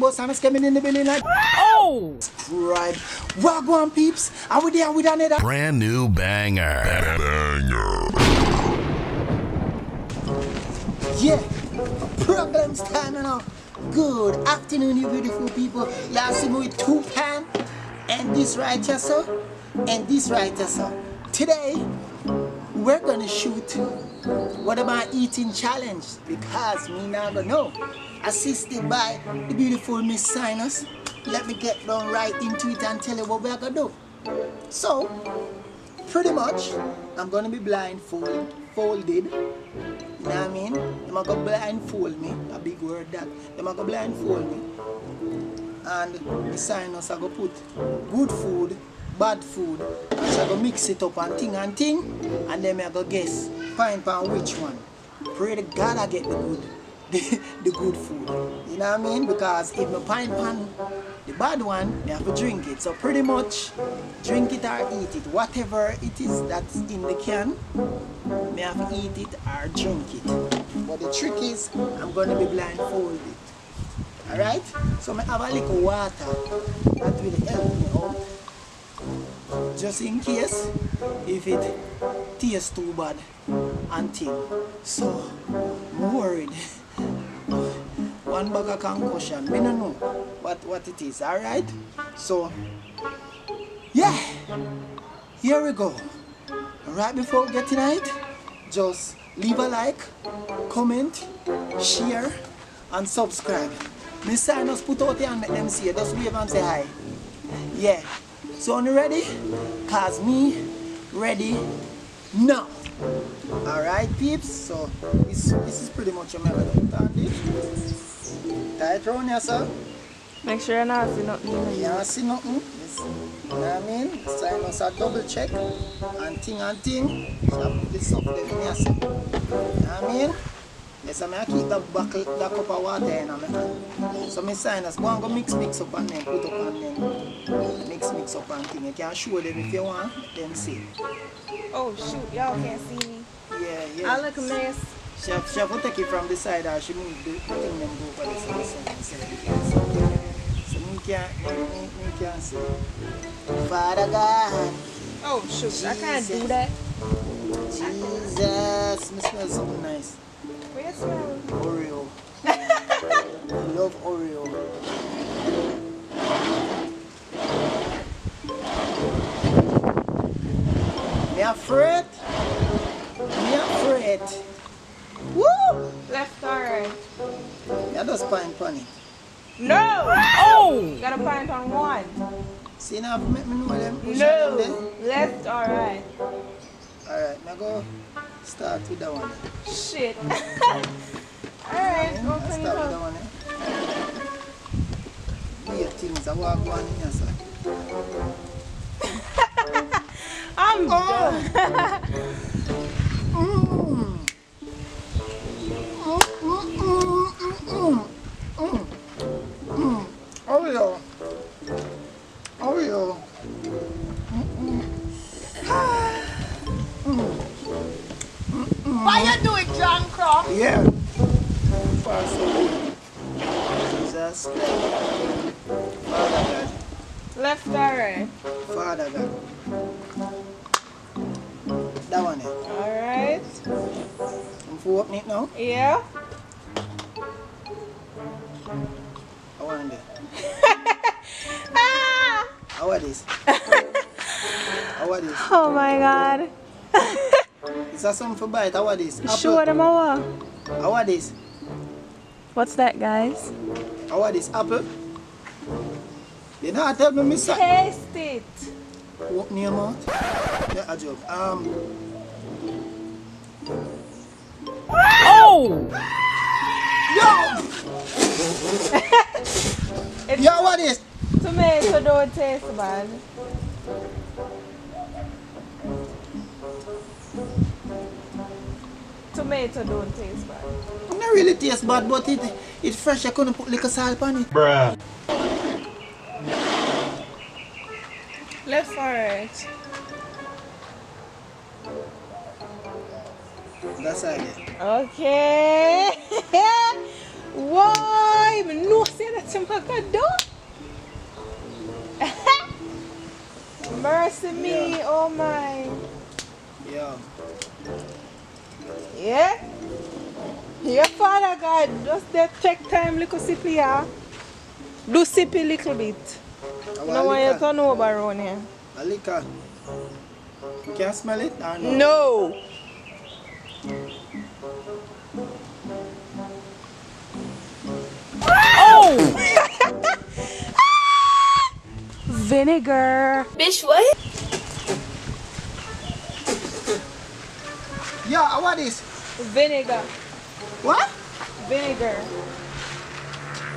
boss and coming in the building like Oh! Right. Wagwan peeps. Are we there with another Brand new banger. Yeah. Problems time now. Good afternoon, you beautiful people. Y'all see me with 2 pan and this right here, sir. And this right here, sir. Today we're gonna shoot what about eating challenge because me now gonna know. Assisted by the beautiful Miss Sinus. Let me get down right into it and tell you what we're gonna do. So, pretty much, I'm gonna be blindfolded. You know what I mean? They're gonna blindfold me. A big word that. They're gonna blindfold me. And the Sinus are gonna put good food, bad food, and so I go mix it up and thing. And then I go guess, find which one. Pray to God I get the good food. You know what I mean? Because if I find the bad one, I have to drink it. So pretty much, drink it or eat it. Whatever it is that's in the can, I have to eat it or drink it. But the trick is, I'm gonna be blindfolded. Alright? So I have a little water that will help me out. Just in case if it tastes too bad and thing. So I'm worried. One bag of concussion. I don't know what it is, alright? So yeah, here we go. Right before we get tonight, just leave a like, comment, share and subscribe. Miss Sinus put out here and make them see it. Just wave and say hi. Yeah. So are you ready? Cause me ready now. Alright peeps, so this is pretty much a method on this. Tight round here, sir. Make sure you're not see nothing. You don't see nothing. You know what I mean? Sinus a double check and thing. So I put this up there in here, sir. You know what I mean? Yes, I keep that cup of water in my hand. So my Sinus, go and go mix up and then put up and then mix up and thing. You can show them if you want, then see. Oh shoot, y'all can't see me. Yeah. I look a mess. Chef will take it from the side or she move the thing and go for the side. So me can't see. Father God. Oh shoot, Jesus. I can't do that. Jesus, me smell something nice. Where you smell? Oreo. I love Oreo. Me afraid. Woo! Left or right? I just pint on it. No! Oh! Got a pint on one. See now, make me know them. No! Left or right? Alright, now go start with that one. Shit. Alright, open it Start with that up. one. Weird things, I walk one in here, sir. I'm done. Oreo. Why you do it, John Croft? Yeah. Far so good. Jesus. Father God. Left or right? Father God. That one there. Alright. I'm for open it now. Yeah. I want there. Ah! How are this? How are this? Oh my god. Is that something for bite? How are this? Apple. Show them our. How are this? What's that, guys? How are this? Apple? You know, tell me, Miss. Taste it. Open your mouth. Yeah, a joke. Oh! Yo! Yo, what is? Tomato don't taste bad. Tomato don't taste bad. It not really taste bad, but it's fresh. I couldn't put little salt on it. Bruh. Left or right? That's all. Okay. Why? even know say that you can do. Mercy me, Yeah. oh my. Yeah. Yeah? Your Father God, just that take time little sip here. Do sip a little bit. No want you to know about around here. A liquor. You can smell it or no? No. Oh! Vinegar. Bitch, what? Yeah, what is? Vinegar. What? Vinegar.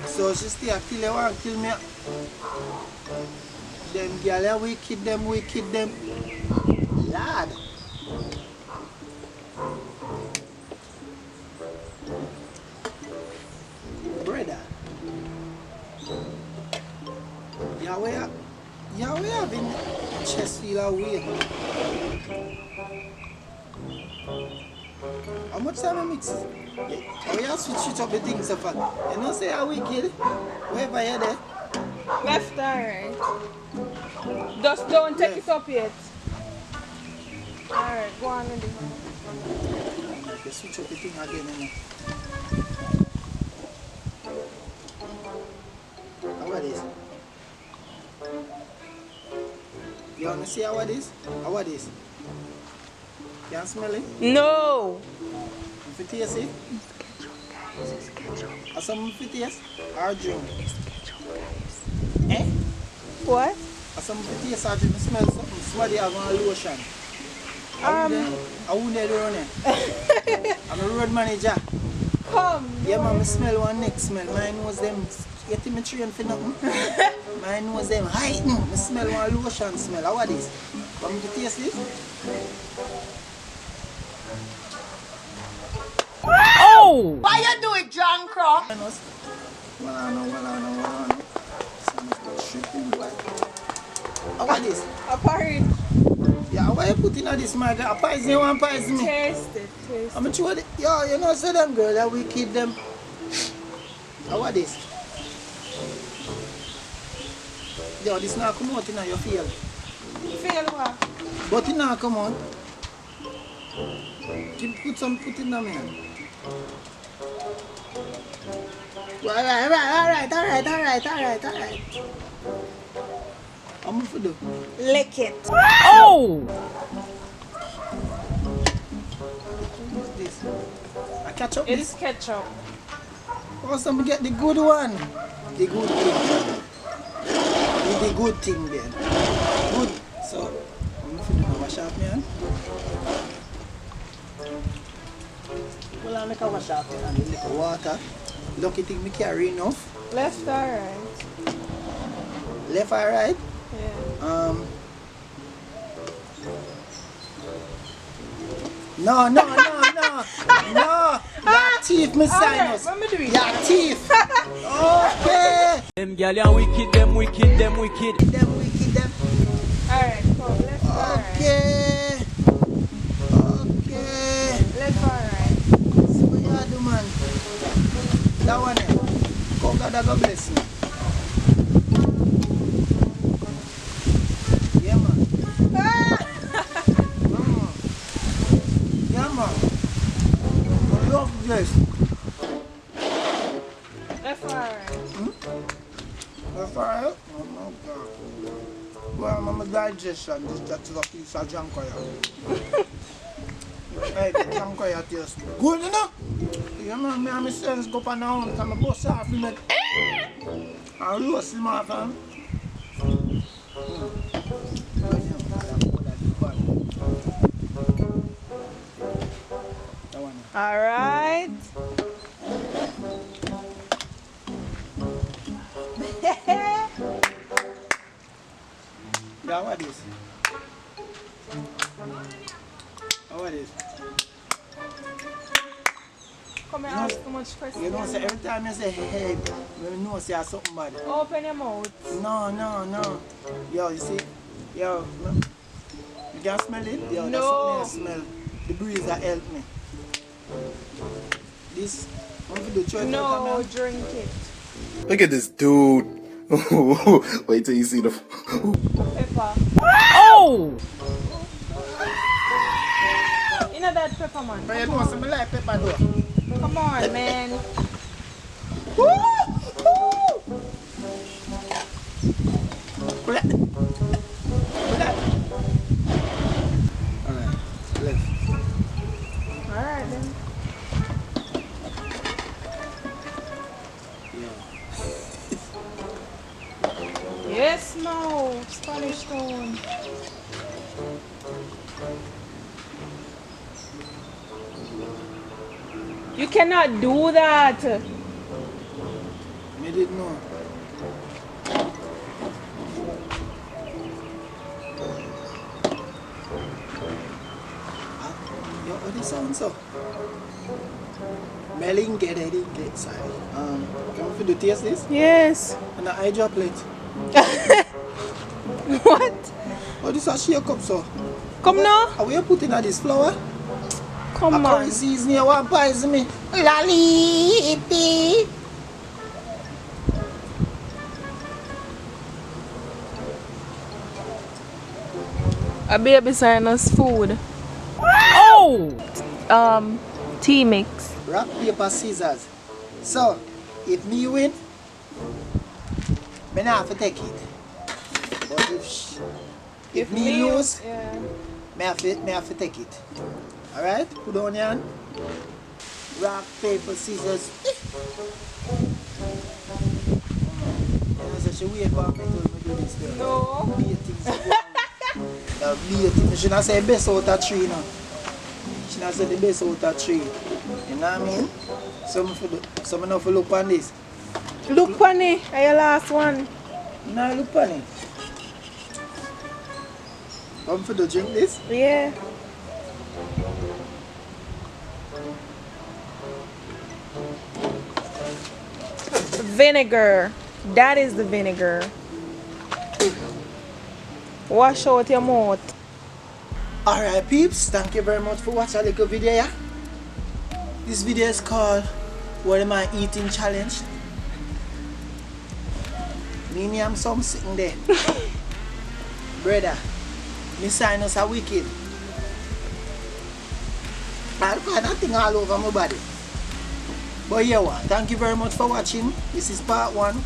So she still kill you and kill me. Them girl are wicked, them wicked, them. Lad. Brother. Yeah, we have been chest feel away. How much time I mix it? Yeah. We have switch up the things up. You know say how wicked? Wherever you're there. Left or right? Just don't take it up yet. Alright, go on with it. You switch up the thing again, you know. How it is? You wanna see how it is? How it is? Can you smell it? No. If you taste it? Or some if you taste? Or drink? Eh? What? Or some if you taste or drink? Smell something. Somebody have a lotion. I wouldn't do it. I'm a road manager. Come. Yeah, man, I smell one neck smell. Mine was them getting me trained for nothing. Mine was them hiding. I smell one lotion smell. How are this? Want me to taste this? Oh! Why you do it, John Crow? Well, I know. Tripping, boy. How are this? A porridge. Yeah, why you put in this, my girl? A poison, you want poison me? Taste it. I'm sure it. Yo, you know, say them girl that we keep them. How are this? Yo, this not come out in your field. Feel what? But it not come out. Put in them here. Alright. I'm going to do. Lick it. Oh! What's this? I catch up It's this. ketchup. Oh, some get the good one. The good thing. The good thing then. Good. So, I'm going to do the wash up, man. Well, I make a wash up and a little water. Lucky thing me carry enough. Left or right? Left or right? Yeah. No. Your teeth, Miss Sinus. Let me do it. Your teeth. Okay. Them gyal are wicked, them wicked. Them wicked, them. Alright, come. Left or right? Okay. Left or right? See what you do, man. That one there. Oh, God bless you. Yeah, man. Yeah, man. I love this. Left or right? That's alright. Oh, my God. Well, I'm a digestion. That's a piece of junk oil. Hey, the junk oil taste good, you know? You know, me and my sons go up and down and I'm bust off him and roast him off him. Alright. Yeah, what is? What is? Come and ask too much questions. You know, say every time you say hey, you know say something bad. Open your mouth. No. Yo, you see? Yo, you can smell it? Yo, that's No. something I smell. The breeze that help me. This, I'm going to do try No, drink it. Look at this dude. Wait till you see the. Pepper. Oh! You know that pepper, man. But you know some like pepper though. Come on, man. Woo! Pull it. Pull it. Alright, left. Alright then. Yes, no. Spanish stone. You cannot do that. Me didn't know. Yo, what is sound so? I didn't get, sorry. Can we do taste this? Yes. And the eye droplet. What? Oh, this is shake up so. Come now. How you put in this flour? Come I on. curry seasoning, you want poison me? Lolly. A baby sinus food. Oh! Tea mix. Rock, paper, scissors. So, if me win, me not have to take it. But if me lose, yeah. me have to take it. Alright? Put on your hand. Rock, paper, scissors. You know, so she wait for me to do this. Girl. No. Be a thing. That be a thing. She not say best out of three now. She not say the best out of three. You know what I mean? Some enough to look on this. Look, Penny. Are your last one? No, look on it. Come for the drink this? Yeah. Vinegar. That is the vinegar. Wash out your mouth. Alright peeps, thank you very much for watching a little video. Yeah? This video is called What Am I Eating Challenge. Me am some sitting there. Brother, me sinus are wicked. I'll find that thing all over my body. But yeah, thank you very much for watching. This is part 1.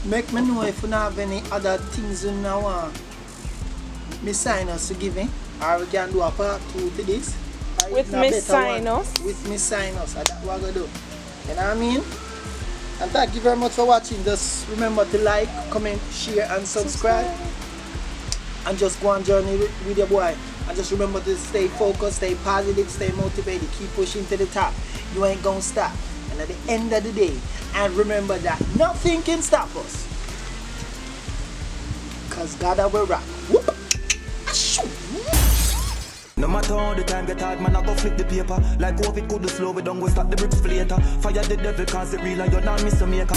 Make me know if you have any other things you now want me sinus to give me. Or we can do a part 2 to this. With Miss Sinus. With Miss Sinus. That's what we're going to do. You know what I mean? And thank you very much for watching. Just remember to like, comment, share and subscribe. And just go on journey with your boy. And just remember to stay focused, stay positive, stay motivated. Keep pushing to the top. You ain't going to stop. And at the end of the day, and remember that nothing can stop us. Because God will rock. Whoop. No matter how the time get hard, man, I go flip the paper. Like COVID could do slow, we don't go stop the bricks for later. Fire the devil cause it real and you're not Mr. Maker.